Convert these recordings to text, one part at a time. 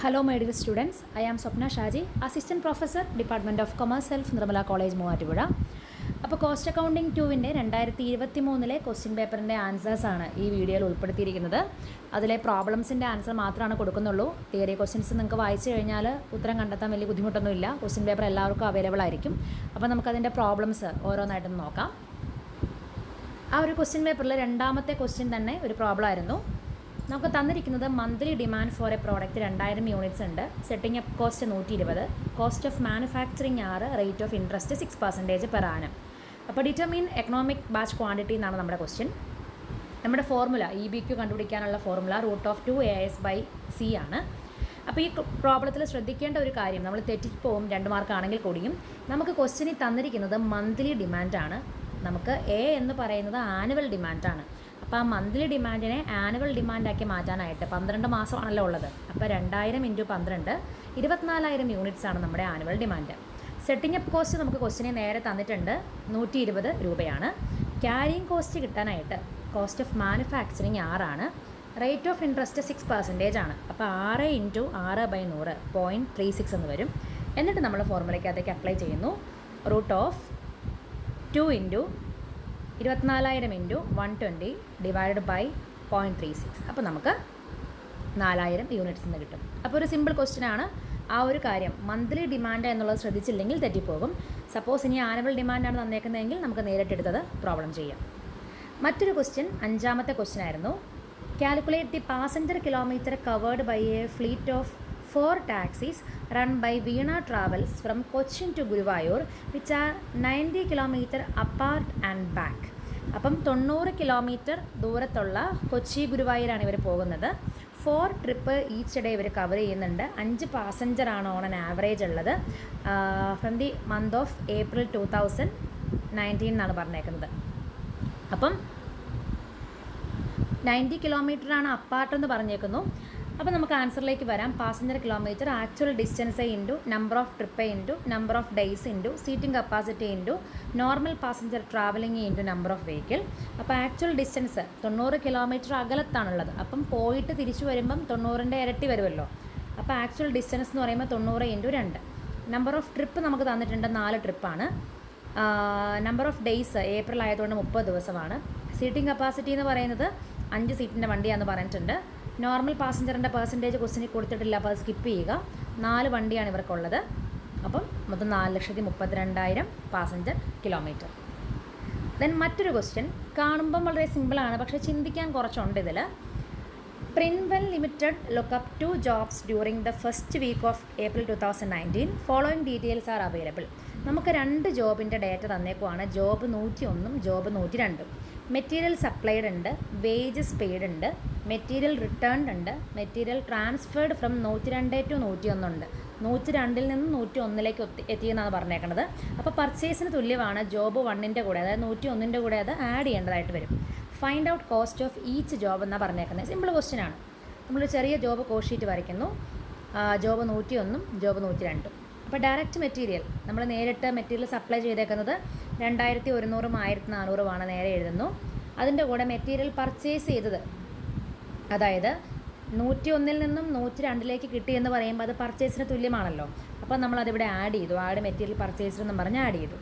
Hello my dear students, I am Swapna Shaji, Assistant Professor, Department of Commerce Health, Nirmala College, Moovattupuzha. അപ്പോൾ cost accounting 2-ൻ്റെ 2023 question പേപ്പറിൻ്റെ ആൻസേഴ്സാണ് ഈ വീഡിയോയിൽ ഉൾപ്പെടുത്തിയിരിക്കുന്നത്. അതിലെ പ്രോബ്ലംസിൻ്റെ answer മാത്രമാണ് കൊടുക്കുന്നുള്ളൂ. തിയറി ക്വസ്റ്റ്യൻസ് നിങ്ങൾക്ക് വായിച്ചു കഴിഞ്ഞാൽ ഉത്തരം കണ്ടെത്താൻ വലിയ ബുദ്ധിമുട്ടൊന്നുമില്ല. ക്വസ്റ്റ്യൻ പേപ്പർ എല്ലാവർക്കും അവൈലബിൾ ആയിരിക്കും. അപ്പോൾ നമുക്കതിൻ്റെ പ്രോബ്ലംസ് ഓരോന്നായിട്ടൊന്ന് നോക്കാം. ആ ഒരു ക്വസ്റ്റ്യൻ പേപ്പറിൽ രണ്ടാമത്തെ ക്വസ്റ്റ്യൻ തന്നെ ഒരു പ്രോബ്ലം ആയിരുന്നു. നമുക്ക് തന്നിരിക്കുന്നത് monthly demand for a product 2000 units ഉണ്ട്. Setting up cost 120, cost of manufacturing 6, rate of interest 6% per annum. അപ്പോൾ ഡിറ്റർമിൻ എക്കണോമിക് ബാച്ച് ക്വാണ്ടിറ്റി എന്നാണ് നമ്മുടെ ക്വസ്റ്റ്യൻ. നമ്മുടെ ഫോർമുല EBQ കണ്ടുപിടിക്കാനുള്ള ഫോർമുല √2AS/C ആണ്. അപ്പോൾ ഈ പ്രോബ്ലത്തിൽ ശ്രദ്ധിക്കേണ്ട ഒരു കാര്യം, നമ്മൾ തെറ്റിപ്പോവും 2 മാർക്ക് ആണെങ്കിൽ കൂടിയും, നമുക്ക് ക്വസ്റ്റ്യനിൽ തന്നിരിക്കുന്നത് മന്ത്ലി ഡിമാൻഡാണ്. നമുക്ക് A എന്ന് പറയുന്നത് ആനുവൽ ഡിമാൻഡാണ്. അപ്പോൾ ആ മന്ത്ലി ഡിമാൻഡിനെ ആനുവൽ ഡിമാൻഡാക്കി മാറ്റാനായിട്ട് 12 മാസമാണല്ലോ ഉള്ളത്. അപ്പോൾ 2000 × 12 24,000 യൂണിറ്റ്സ് ആണ് നമ്മുടെ annual demand. Setting up cost നമുക്ക് ക്വസ്റ്റിനെ നേരെ തന്നിട്ടുണ്ട്, 120 രൂപയാണ്. ക്യാരിയിങ് കോസ്റ്റ് കിട്ടാനായിട്ട് കോസ്റ്റ് ഓഫ് മാനുഫാക്ചറിങ് 6 ആണ്. റേറ്റ് ഓഫ് ഇൻട്രസ്റ്റ് 6% ആണ്. അപ്പോൾ 6 × 6/100 0.36 എന്ന് വരും. എന്നിട്ട് നമ്മൾ ഫോർമുലയ്ക്കകത്തേക്ക് അപ്ലൈ ചെയ്യുന്നു. √2 × 24,000 × 120 ഡിവൈഡഡ് ബൈ 0.36. അപ്പോൾ നമുക്ക് 4000 യൂണിറ്റ്സ് എന്ന് കിട്ടും. അപ്പോൾ ഒരു സിമ്പിൾ ക്വസ്റ്റ്യൻ ആണ്. ആ ഒരു കാര്യം മന്ത്ലി ഡിമാൻഡ് എന്നുള്ളത് ശ്രദ്ധിച്ചില്ലെങ്കിൽ തെറ്റിപ്പോകും. സപ്പോസ് ഇനി ആനുവൽ ഡിമാൻഡാണ് തന്നേക്കുന്നതെങ്കിൽ നമുക്ക് നേരിട്ടെടുത്തത് പ്രോബ്ലം ചെയ്യാം. മറ്റൊരു ക്വസ്റ്റ്യൻ 5ാമത്തെ ക്വസ്റ്റ്യൻ ആയിരുന്നു. Calculate the passenger kilometre covered by a fleet of 4 taxis run by Veena Travels from Cochin to Guruvayur which are 90 km apart and back. അപ്പം 90 kilometre ദൂരത്തുള്ള Kochi ഗുരുവായൂരാണ് ഇവർ പോകുന്നത്. 4 ട്രിപ്പ് ഈച്ച് ഡേ ഇവർ cover ചെയ്യുന്നുണ്ട്. 5 പാസഞ്ചറാണ് on an average ഉള്ളത്. From the month of April 2019 എന്നാണ് പറഞ്ഞേക്കുന്നത്. അപ്പം 90 കിലോമീറ്ററാണ് അപ്പാർട്ടെന്ന് പറഞ്ഞേക്കുന്നു. അപ്പോൾ നമുക്ക് ആൻസറിലേക്ക് വരാം. Passenger kilometre actual distance into number of trip into number of days into seating capacity into normal passenger travelling into number of vehicle. അപ്പോൾ actual distance 90 kilometre അകലത്താണുള്ളത്. അപ്പം പോയിട്ട് തിരിച്ചു വരുമ്പം 90ൻ്റെ ഇരട്ടി വരുമല്ലോ. അപ്പോൾ ആക്ച്വൽ ഡിസ്റ്റൻസ് എന്ന് പറയുമ്പോൾ 90 × 2. നമ്പർ ഓഫ് ട്രിപ്പ് നമുക്ക് തന്നിട്ടുണ്ട്, 4 ട്രിപ്പാണ്. നമ്പർ ഓഫ് ഡേയ്സ് ഏപ്രിൽ ആയതുകൊണ്ട് 30 ദിവസമാണ്. സീറ്റിംഗ് കപ്പാസിറ്റി എന്ന് പറയുന്നത് 5 സീറ്റിൻ്റെ വണ്ടിയാണെന്ന് പറഞ്ഞിട്ടുണ്ട്. നോർമൽ പാസഞ്ചറിൻ്റെ പെർസെൻറ്റേജ് ക്വസ്റ്റിനിൽ കൊടുത്തിട്ടില്ല, അപ്പോൾ അത് സ്കിപ്പ് ചെയ്യുക. 4 വണ്ടിയാണ് ഇവർക്കുള്ളത്. അപ്പം മൊത്തം 4,32,000 പാസഞ്ചർ കിലോമീറ്റർ. ദെൻ മറ്റൊരു ക്വസ്റ്റ്യൻ കാണുമ്പം വളരെ സിമ്പിളാണ്, പക്ഷേ ചിന്തിക്കാൻ കുറച്ചുണ്ട് ഇതിൽ. Prinwell limited look up 2 jobs during the first week of April 2019. Following details are available. നമുക്ക് 2 ജോബിൻ്റെ ഡേറ്റ തന്നേക്കുവാണ്. Job 101 job 102. മെറ്റീരിയൽ സപ്ലൈഡ് ഉണ്ട്, വേജസ് പെയ്ഡ് ഉണ്ട്, മെറ്റീരിയൽ റിട്ടേൺഡ് ഉണ്ട്, മെറ്റീരിയൽ ട്രാൻസ്ഫേർഡ് ഫ്രം 102 to 101 ഉണ്ട്. 102-ൽ നിന്ന് 101-ലേക്ക് എത്തിയെന്നാണ് പറഞ്ഞേക്കുന്നത്. അപ്പോൾ പർച്ചേസിന് തുല്യമാണ് ജോബ് 1ൻ്റെ കൂടെ, അതായത് 101-ൻ്റെ കൂടെ അത് ആഡ് ചെയ്യേണ്ടതായിട്ട് വരും. Find out cost of each job എന്നാണ് പറഞ്ഞേക്കുന്നത്. സിമ്പിൾ ക്വസ്റ്റ്യൻ ആണ്. നമ്മളൊരു ചെറിയ ജോബ് കോസ്റ്റ് ഷീറ്റ് വരയ്ക്കുന്നു. Job 101 job 102. അപ്പോൾ ഡയറക്റ്റ് മെറ്റീരിയൽ നമ്മൾ നേരിട്ട് മെറ്റീരിയൽ സപ്ലൈ ചെയ്തേക്കുന്നത് 2100 1400 നേരെ എഴുതുന്നു. അതിൻ്റെ കൂടെ മെറ്റീരിയൽ പർച്ചേസ് ചെയ്തത്, അതായത് 101-ൽ നിന്നും 102-ലേക്ക് കിട്ടിയെന്ന് പറയുമ്പോൾ അത് പർച്ചേസിന് തുല്യമാണല്ലോ. അപ്പോൾ നമ്മളതിവിടെ ആഡ് ചെയ്തു. ആഡ് മെറ്റീരിയൽ പർച്ചേസ് എന്നും പറഞ്ഞ് ആഡ് ചെയ്തു.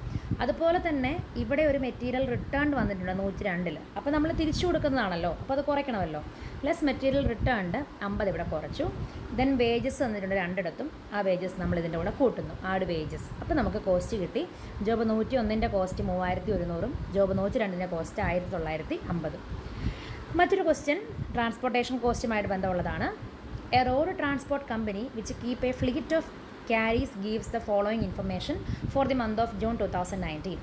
അതുപോലെ തന്നെ ഇവിടെ ഒരു മെറ്റീരിയൽ റിട്ടേൺഡ് വന്നിട്ടുണ്ട് 102-ൽ. അപ്പോൾ നമ്മൾ തിരിച്ചു കൊടുക്കുന്നതാണല്ലോ, അപ്പോൾ അത് കുറയ്ക്കണമല്ലോ. പ്ലസ് മെറ്റീരിയൽ റിട്ടേൺഡ് 50 ഇവിടെ കുറച്ചു. ദെൻ വേജസ് വന്നിട്ടുണ്ട് 2ഇടത്തും. ആ വേജസ് നമ്മൾ ഇതിൻ്റെ കൂടെ കൂട്ടുന്നു, ആഡ് വേജസ്. അപ്പോൾ നമുക്ക് കോസ്റ്റ് കിട്ടി. ജോബ് 101-ൻ്റെ കോസ്റ്റ് 3100, ജോബ് 102-ൻ്റെ കോസ്റ്റ് 1950. മറ്റൊരു ക്വസ്റ്റ്യൻ ട്രാൻസ്പോർട്ടേഷൻ കോസ്റ്റുമായിട്ട് ബന്ധമുള്ളതാണ്. A road transport company which keep a fleet of carries gives the following information for the month of June 2019.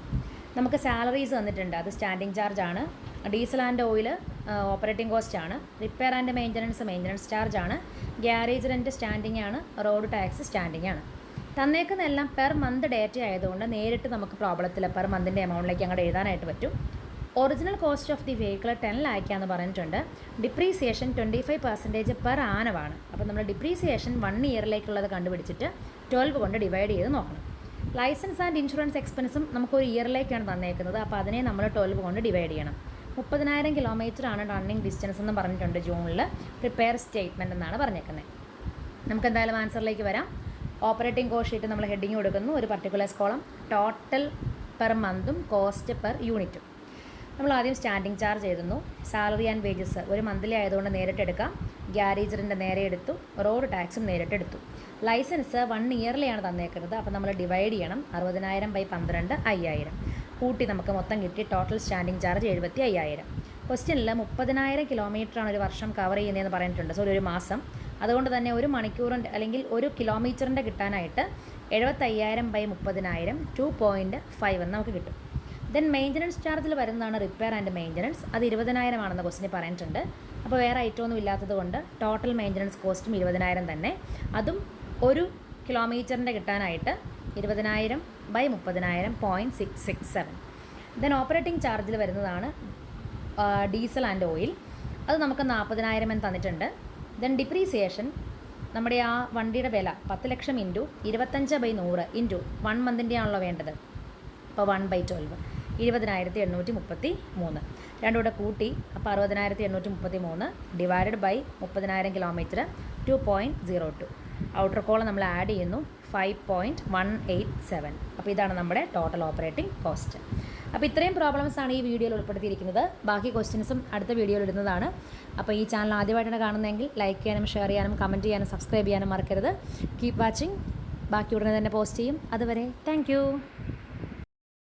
നമുക്ക് സാലറീസ് തന്നിട്ടുണ്ട്, അത് സ്റ്റാൻഡിങ് ചാർജ് ആണ്. Diesel and oil operating cost ആണ്. Repair and maintenance charge ആണ്. Garage rent standing ആണ്. Road tax standing ആണ്. തന്നേക്കുന്നതെല്ലാം per month data ആയതുകൊണ്ട് നേരിട്ട് നമുക്ക് പ്രോബ്ലത്തിൽ പെർ മന്തിൻ്റെ എമൗണ്ടിലേക്ക് അങ്ങോട്ട് എഴുതാനായിട്ട് പറ്റും. Original cost of the vehicle 10 lakh പറഞ്ഞിട്ടുണ്ട്. ഡിപ്രീസിയേഷൻ 25% പെർ ആനമാണ്. അപ്പോൾ നമ്മൾ ഡിപ്രീസിയേഷൻ 1 ഇയറിലേക്കുള്ളത് കണ്ടുപിടിച്ചിട്ട് 12 കൊണ്ട് ഡിവൈഡ് ചെയ്ത് നോക്കണം. ലൈസൻസ് ആൻഡ് ഇൻഷുറൻസ് എക്സ്പെൻസും നമുക്കൊരു ഇയറിലേക്കാണ് തന്നേക്കുന്നത്. അപ്പോൾ അതിനെ നമ്മൾ 12 കൊണ്ട് ഡിവൈഡ് ചെയ്യണം. 30,000 കിലോമീറ്ററാണ് റണ്ണിങ് ഡിസ്റ്റൻസ് എന്ന് പറഞ്ഞിട്ടുണ്ട് ജൂണിൽ. പ്രിപ്പയർ സ്റ്റേറ്റ്മെൻറ്റ് എന്നാണ് പറഞ്ഞേക്കുന്നത്. നമുക്ക് എന്തായാലും ആൻസറിലേക്ക് വരാം. ഓപ്പറേറ്റിംഗ് കോസ്റ്റ് ഷീറ്റ് നമ്മൾ ഹെഡിങ് കൊടുക്കുന്നു, ഒരു പർട്ടിക്കുലർ കോളം, ടോട്ടൽ പെർ മന്തും കോസ്റ്റ് പെർ യൂണിറ്റും. നമ്മൾ ആദ്യം സ്റ്റാൻഡിങ് ചാർജ് എഴുതുന്നു. സാലറി ആൻഡ് വേജസ് ഒരു മന്ത്ലി ആയതുകൊണ്ട് നേരിട്ട് എടുക്കാം. ഗ്യാരേജറിൻ്റെ നേരെ എടുത്തു. റോഡ് ടാക്സും നേരിട്ട് എടുത്തു. ലൈസൻസ് 1 ഇയർലിയാണ് തന്നേക്കുന്നത്. അപ്പോൾ നമ്മൾ ഡിവൈഡ് ചെയ്യണം. 60,000 ബൈ 12 5000 കൂട്ടി നമുക്ക് മൊത്തം കിട്ടി. Total standing charge 75,000. ക്വസ്റ്റ്യനിൽ 30,000 കിലോമീറ്ററാണ് ഒരു വർഷം കവർ ചെയ്യുന്നതെന്ന് പറഞ്ഞിട്ടുണ്ട്. സോ ഒരു മാസം. അതുകൊണ്ട് തന്നെ ഒരു മണിക്കൂറിൻ്റെ അല്ലെങ്കിൽ ഒരു കിലോമീറ്ററിൻ്റെ കിട്ടാനായിട്ട് 75,000 ബൈ 30,000 2.5 എന്ന് നമുക്ക് കിട്ടും. ദെൻ മെയിൻ്റനൻസ് ചാർജിൽ വരുന്നതാണ് റിപ്പയർ ആൻഡ് മെയിൻ്റനൻസ്. അത് 20,000 ആണെന്ന് ക്വസ്റ്റിന് പറഞ്ഞിട്ടുണ്ട്. അപ്പോൾ വേറെ ഐറ്റമൊന്നും ഇല്ലാത്തത് കൊണ്ട് ടോട്ടൽ മെയിൻ്റനൻസ് കോസ്റ്റും 20,000 തന്നെ. അതും ഒരു കിലോമീറ്ററിൻ്റെ കിട്ടാനായിട്ട് 20,000 ബൈ 30,000 0.667. ദെൻ ഓപ്പറേറ്റിംഗ് ചാർജിൽ വരുന്നതാണ് ഡീസൽ ആൻഡ് ഓയിൽ. അത് നമുക്ക് 40,000 എന്ന് തന്നിട്ടുണ്ട്. ദെൻ ഡിപ്രീസിയേഷൻ നമ്മുടെ ആ വണ്ടിയുടെ വില 10 ലക്ഷം ഇൻറ്റു 25/100 ഇൻറ്റു 1 മന്തിൻ്റെ ആണല്ലോ വേണ്ടത്. അപ്പോൾ 1/12 20,833. രണ്ടും കൂടെ കൂട്ടി അപ്പോൾ 60,833 divided by 30,000 kilometre 2.02. Outer column നമ്മൾ ആഡ് ചെയ്യുന്നു 5.187. അപ്പോൾ ഇതാണ് നമ്മുടെ ടോട്ടൽ ഓപ്പറേറ്റിംഗ് കോസ്റ്റ്. അപ്പോൾ ഇത്രയും പ്രോബ്ലംസ് ആണ് ഈ വീഡിയോയിൽ ഉൾപ്പെടുത്തിയിരിക്കുന്നത്. ബാക്കി ക്വസ്റ്റ്യൻസും അടുത്ത വീഡിയോയിൽ ഇടുന്നതാണ്. അപ്പോൾ ഈ ചാനൽ ആദ്യമായിട്ടാണ് കാണുന്നതെങ്കിൽ ലൈക്ക് ചെയ്യാനും ഷെയർ ചെയ്യാനും കമൻറ്റ് ചെയ്യാനും സബ്സ്ക്രൈബ് ചെയ്യാനും മറക്കരുത്. Keep watching. ബാക്കി ഉടനെ തന്നെ പോസ്റ്റ് ചെയ്യും. അതുവരെ താങ്ക്